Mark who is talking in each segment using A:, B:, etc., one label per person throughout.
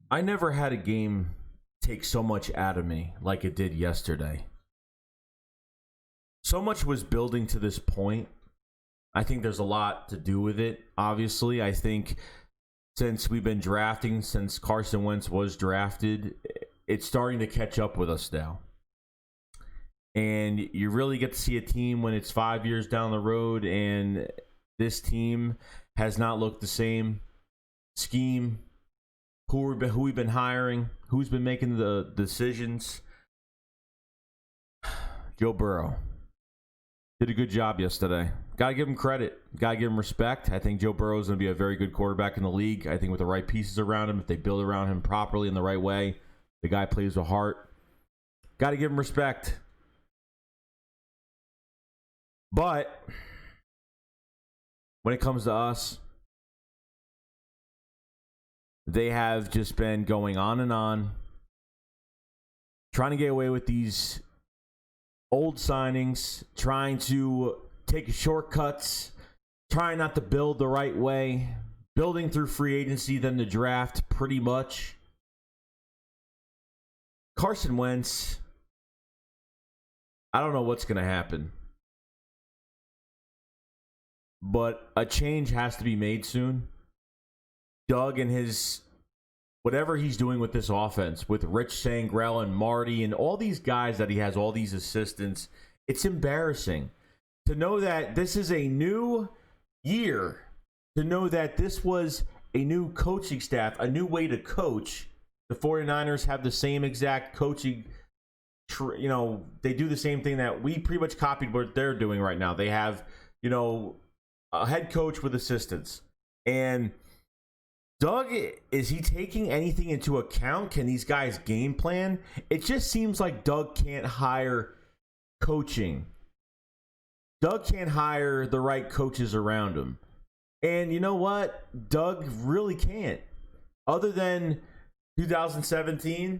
A: I never had a game take so much out of me like it did yesterday. So much was building to this point. I think there's a lot to do with it. Obviously, I think since we've been drafting, since Carson Wentz was drafted, it's starting to catch up with us now. And you really get to see a team when it's 5 years down the road and this team has not looked the same. Scheme, who we've been hiring, who's been making the decisions. Joe Burrow did a good job yesterday. Got to give him credit. Got to give him respect. I think Joe Burrow is going to be a very good quarterback in the league. I think with the right pieces around him, if they build around him properly in the right way, the guy plays with heart. Got to give him respect. But when it comes to us, they have just been going on and on, trying to get away with these old signings, trying to take shortcuts, trying not to build the right way, building through free agency, then the draft, pretty much. Carson Wentz, I don't know what's going to happen, but a change has to be made soon. Doug and his, whatever he's doing with this offense, with Rich Sangrell and Marty and all these guys that he has, all these assistants, it's embarrassing to know that this is a new year, to know that this was a new coaching staff, a new way to coach. The 49ers have the same exact coaching, they do the same thing that we pretty much copied what they're doing right now. They have, a head coach with assistants. And Doug, is he taking anything into account? Can these guys game plan? It just seems like Doug can't hire coaching. Doug can't hire the right coaches around him. And you know what? Doug really can't. Other than 2017,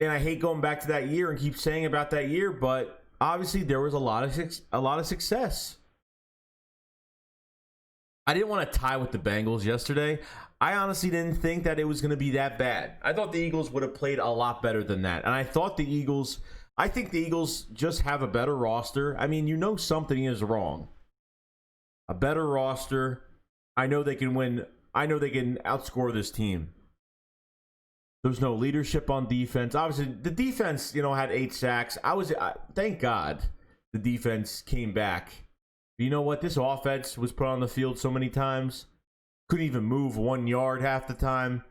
A: and I hate going back to that year and keep saying about that year, but obviously there was a lot of success. I didn't want to tie with the Bengals yesterday. I honestly didn't think that it was going to be that bad. I thought the Eagles would have played a lot better than that. And I think the Eagles just have a better roster. I mean, something is wrong. A better roster. I know they can win. I know they can outscore this team. There's no leadership on defense. Obviously, the defense, had 8 sacks. Thank God the defense came back. But you know what? This offense was put on the field so many times. Couldn't even move 1 yard half the time.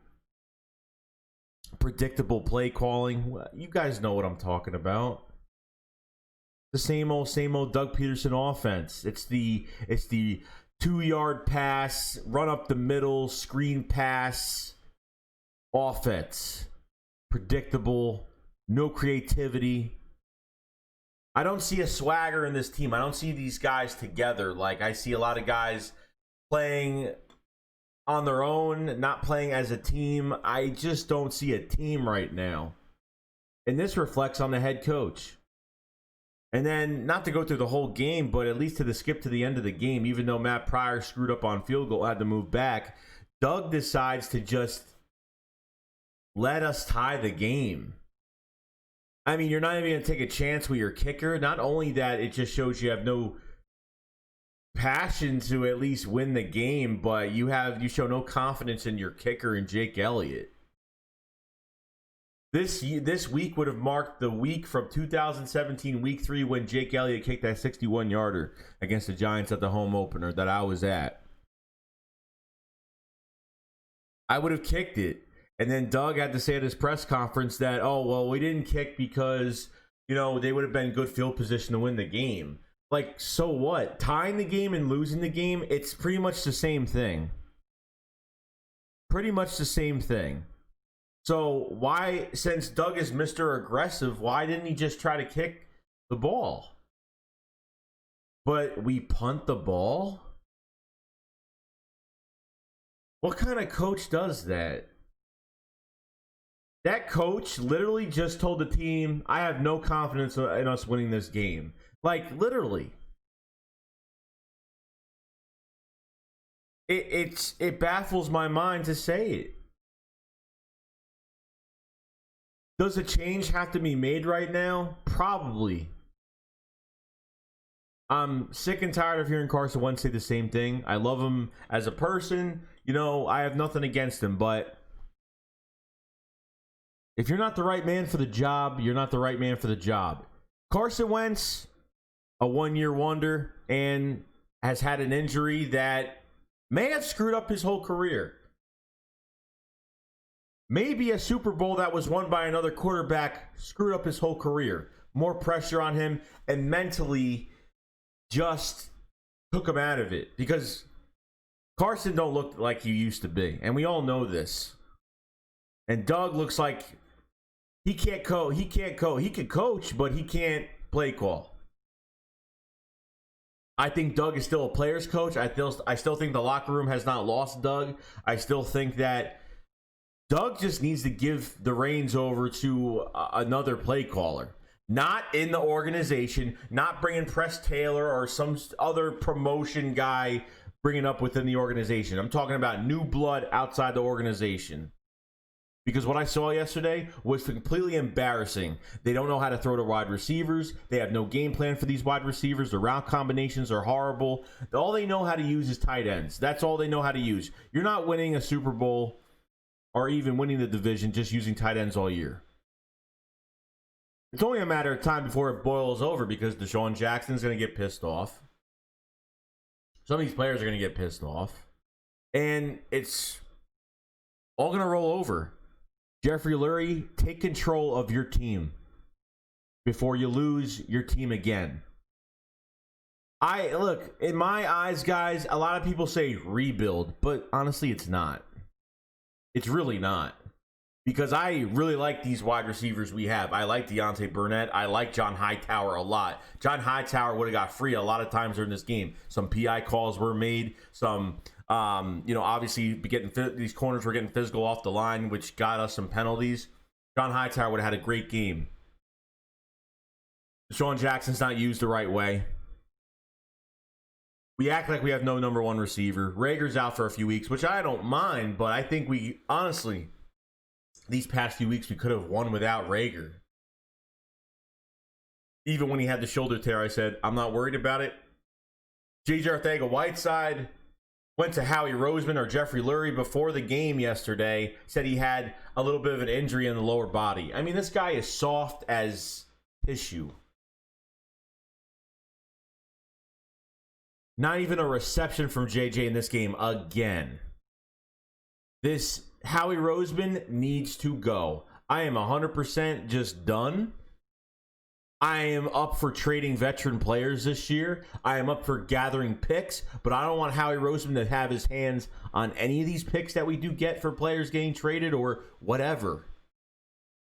A: Predictable play calling. You guys know what I'm talking about. The same old Doug Peterson offense. It's the 2-yard pass, run up the middle, screen pass offense. Predictable. No creativity. I don't see a swagger in this team. I don't see these guys together. Like, I see a lot of guys playing on their own, not playing as a team. I just don't see a team right now. And this reflects on the head coach. And then, not to go through the whole game, but at least to skip to the end of the game, even though Matt Pryor screwed up on field goal, had to move back, Doug decides to just let us tie the game. I mean, you're not even going to take a chance with your kicker. Not only that, it just shows you have no passion to at least win the game, but you show no confidence in your kicker and Jake Elliott. This week would have marked the week from 2017, week 3, when Jake Elliott kicked that 61-yarder against the Giants at the home opener that I was at. I would have kicked it. And then Doug had to say at his press conference that, we didn't kick because, they would have been in good field position to win the game. Like, so what? Tying the game and losing the game, it's pretty much the same thing. Pretty much the same thing. So why, since Doug is Mr. Aggressive, why didn't he just try to kick the ball? But we punt the ball? What kind of coach does that? That coach literally just told the team, I have no confidence in us winning this game. Like, literally. It baffles my mind to say it. Does a change have to be made right now? Probably. I'm sick and tired of hearing Carson Wentz say the same thing. I love him as a person. You know, I have nothing against him, but if you're not the right man for the job, you're not the right man for the job. Carson Wentz, a one-year wonder, and has had an injury that may have screwed up his whole career. Maybe a Super Bowl that was won by another quarterback screwed up his whole career. More pressure on him, and mentally just took him out of it. Because Carson don't look like he used to be, and we all know this. And Doug looks like he can't coach. He can coach, but he can't play call. I think Doug is still a player's coach. I still think the locker room has not lost Doug. I still think that Doug just needs to give the reins over to another play caller. Not in the organization, not bringing Press Taylor or some other promotion guy bringing up within the organization. I'm talking about new blood outside the organization. Because what I saw yesterday was completely embarrassing. They don't know how to throw to wide receivers. They have no game plan for these wide receivers. The route combinations are horrible. All they know how to use is tight ends. That's all they know how to use. You're not winning a Super Bowl or even winning the division just using tight ends all year. It's only a matter of time before it boils over because Deshaun Jackson's going to get pissed off. Some of these players are going to get pissed off. And it's all going to roll over. Jeffrey Lurie, take control of your team before you lose your team again. Look, in my eyes, guys, a lot of people say rebuild, but honestly, it's not. It's really not. Because I really like these wide receivers we have. I like Deontay Burnett. I like John Hightower a lot. John Hightower would have got free a lot of times during this game. Some PI calls were made. Some, obviously these corners were getting physical off the line, which got us some penalties. John Hightower would have had a great game. Deshaun Jackson's not used the right way. We act like we have no number one receiver. Rager's out for a few weeks, which I don't mind, but I think we, honestly, these past few weeks, we could have won without Rager. Even when he had the shoulder tear, I said, I'm not worried about it. J.J. Arcega-Whiteside went to Howie Roseman or Jeffrey Lurie before the game yesterday, said he had a little bit of an injury in the lower body. I mean, this guy is soft as tissue. Not even a reception from JJ in this game again. This Howie Roseman needs to go. I am 100% just done. I am up for trading veteran players this year. I am up for gathering picks, but I don't want Howie Roseman to have his hands on any of these picks that we do get for players getting traded or whatever.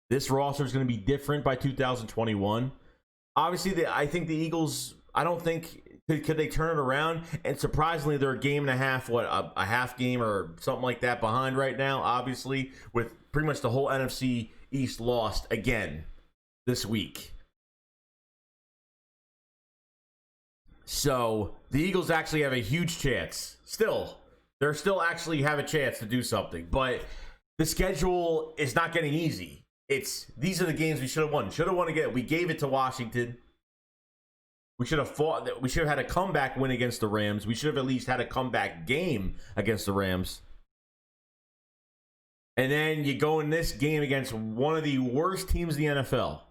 A: This roster is going to be different by 2021. Obviously, I think the Eagles, I don't think... Could they turn it around? And surprisingly, they're a game and a half, a half game or something like that behind right now, obviously, with pretty much the whole NFC East lost again this week. So the Eagles actually have a huge chance. They're still actually have a chance to do something. But the schedule is not getting easy. These are the games we should have won. Should have won again. We gave it to Washington. We should have fought. We should have had a comeback win against the Rams. We should have at least had a comeback game against the Rams. And then you go in this game against one of the worst teams in the NFL,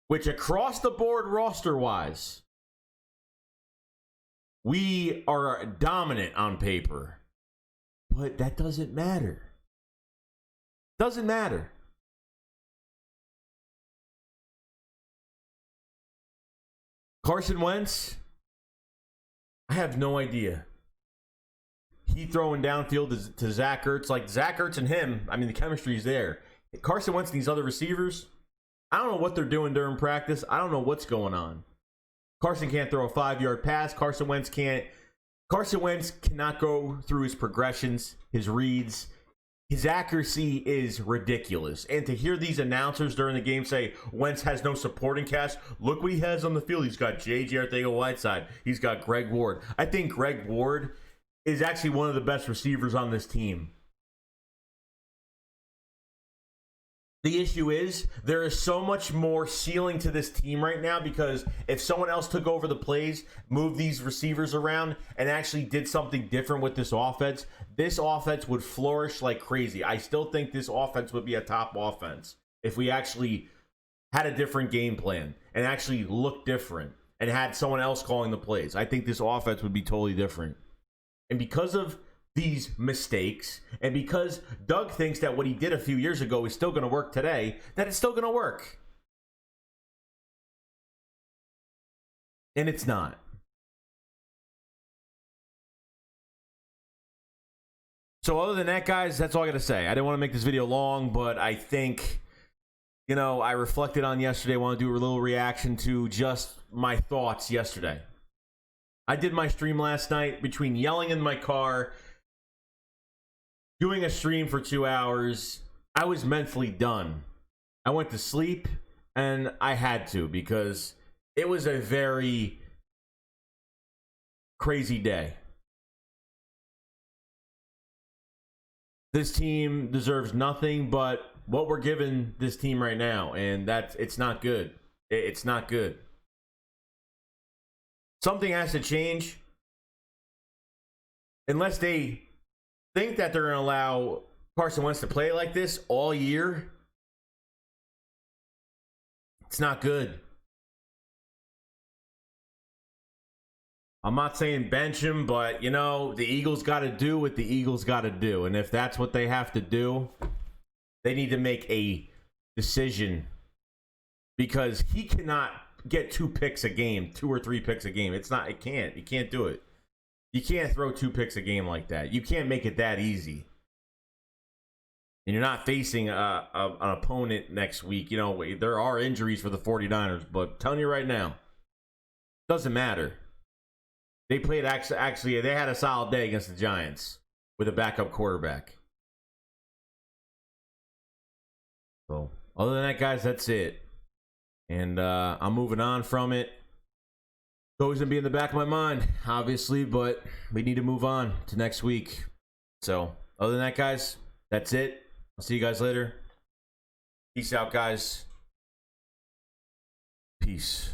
A: which across the board roster-wise, we are dominant on paper. But that doesn't matter. Doesn't matter. Carson Wentz, I have no idea. He throwing downfield to Zach Ertz. Like, Zach Ertz and him, I mean, the chemistry is there. Carson Wentz and these other receivers, I don't know what they're doing during practice. I don't know what's going on. Carson can't throw a 5-yard pass. Carson Wentz cannot go through his progressions, his reads. His accuracy is ridiculous. And to hear these announcers during the game say Wentz has no supporting cast, look what he has on the field. He's got J.J. Arcega-Whiteside. He's got Greg Ward. I think Greg Ward is actually one of the best receivers on this team. The issue is there is so much more ceiling to this team right now, because if someone else took over the plays, moved these receivers around, and actually did something different with this offense would flourish like crazy. I still think this offense would be a top offense if we actually had a different game plan and actually looked different and had someone else calling the plays. I think this offense would be totally different. And because of these mistakes, and because Doug thinks that what he did a few years ago is still going to work today, that it's still going to work. And it's not. So other than that, guys, that's all I got to say. I didn't want to make this video long, but I think, you know, I reflected on yesterday. I want to do a little reaction to just my thoughts yesterday. I did my stream last night between yelling in my car, doing a stream for 2 hours. I was mentally done. I went to sleep, and I had to, because it was a very crazy day. This team deserves nothing but what we're giving this team right now, and it's not good. It's not good. Something has to change. Unless they think that they're going to allow Carson Wentz to play like this all year, it's not good. I'm not saying bench him, but, you know, the Eagles got to do what the Eagles got to do. And if that's what they have to do, they need to make a decision, because he cannot get 2 picks a game, 2 or 3 picks a game. It can't. You can't do it. You can't throw 2 picks a game like that. You can't make it that easy. And you're not facing an opponent next week. You know, there are injuries for the 49ers, but I'm telling you right now, doesn't matter. They played actually, they had a solid day against the Giants with a backup quarterback. So, other than that, guys, that's it. And I'm moving on from it. It's always going to be in the back of my mind, obviously, but we need to move on to next week. So, other than that, guys, that's it. I'll see you guys later. Peace out, guys. Peace.